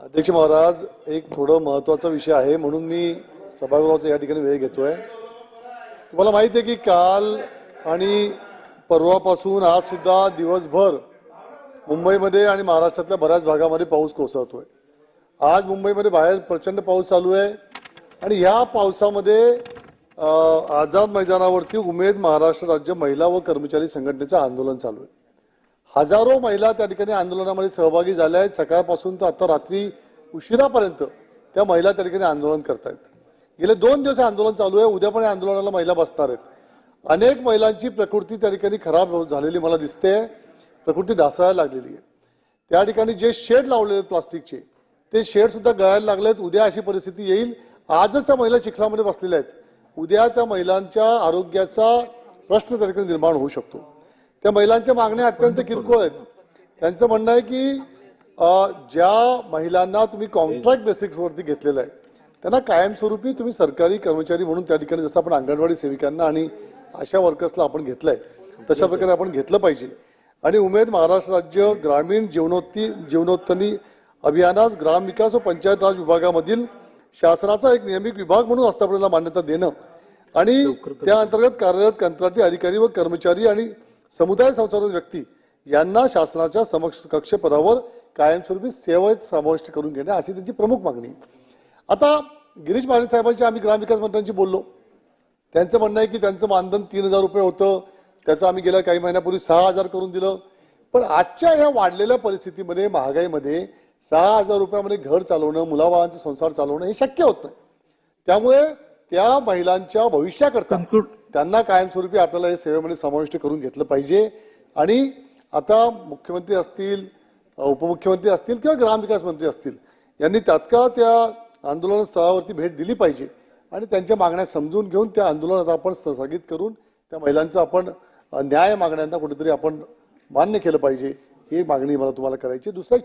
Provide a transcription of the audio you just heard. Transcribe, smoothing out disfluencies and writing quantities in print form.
अध्यक्ष महाराज, एक थोडं महत्त्वाचा विषय आहे म्हणून मी सभागृहाचा या ठिकाणी वेळ घेतोय। तुम्हाला माहिती आहे की काल आणि परवापासून आज सुद्धा दिवसभर मुंबईमध्ये आणि महाराष्ट्रातल्या बऱ्याच भागामध्ये पाऊस कोसळतोय। आज मुंबईमध्ये बाहेर प्रचंड पाऊस चालू आहे आणि या पावसामध्ये आझाद मैदानावरती उमेद महाराष्ट्र राज्य महिला व कर्मचारी संघटनेचं आंदोलन चालू आहे। हजारो महिला त्या ठिकाणी आंदोलनामध्ये सहभागी झाल्या आहेत। सकाळपासून तर आता रात्री उशिरापर्यंत त्या महिला त्या ठिकाणी आंदोलन करतायत। गेले 2 दिवस आंदोलन चालू आहे। उद्या पण आंदोलनाला महिला बसणार आहेत। अनेक महिलांची प्रकृती त्या ठिकाणी खराब झालेली मला दिसते। प्रकृती ढासळायला लागलेली आहे। त्या ठिकाणी जे शेड लावलेले प्लास्टिकचे ते शेड सुद्धा गळायला लागलेत। उद्या अशी परिस्थिती येईल। आजच त्या महिला चिखलामध्ये बसलेल्या आहेत। उद्या त्या महिलांच्या आरोग्याचा प्रश्न त्या ठिकाणी निर्माण होऊ शकतो। त्या महिलांच्या मागण्या अत्यंत किरकोळ आहेत। त्यांचं म्हणणं आहे की ज्या महिलांना तुम्ही कॉन्ट्रॅक्ट बेसिक्सवरती घेतलेलं आहे त्यांना कायमस्वरूपी तुम्ही सरकारी कर्मचारी म्हणून त्या ठिकाणी जसं आपण अंगणवाडी सेविकांना आणि आशा वर्कर्सला आपण घेतलंय तशा प्रकारे आपण घेतलं पाहिजे। आणि उमेद महाराष्ट्र राज्य ग्रामीण जीवनोत्तनी अभियानास ग्रामविकास व पंचायत राज विभागामधील शासनाचा एक नियमित विभाग म्हणून आस्थापनेला मान्यता देणं आणि त्या अंतर्गत कार्यरत कंत्राटी अधिकारी व कर्मचारी आणि समुदाय संसाधन व्यक्ती यांना शासनाच्या समक्ष कक्ष पदावर कायमस्वरूपी सेवेत समाविष्ट करून घेणे अशी त्यांची प्रमुख मागणी। आता गिरीश महाजन साहेबांची आम्ही ग्रामविकास मंत्र्यांशी बोललो। त्यांचं म्हणणं आहे की त्यांचं मानधन 3000 रुपये होतं, त्याचं आम्ही गेल्या काही महिन्यापूर्वी 6000 करून दिलं। पण आजच्या या वाढलेल्या परिस्थितीमध्ये महागाईमध्ये 6000 रुपयामध्ये घर चालवणं, मुलाबाळांचा संसार चालवणं हे शक्य होत नाही। त्यामुळे त्या महिलांच्या भविष्याकरता त्यांना कायमस्वरूपी आपल्याला या सेवेमध्ये समाविष्ट करून घेतलं पाहिजे। आणि आता मुख्यमंत्री असतील, उपमुख्यमंत्री असतील किंवा ग्रामविकास मंत्री असतील यांनी तात्काळ त्या आंदोलन स्थळावरती भेट दिली पाहिजे आणि त्यांच्या मागण्या समजून घेऊन त्या आंदोलनात आपण स्थगित करून त्या महिलांचं आपण न्याय मागण्यांना कुठेतरी आपण मान्य केलं पाहिजे। ही मागणी मला तुम्हाला करायची। दुसरा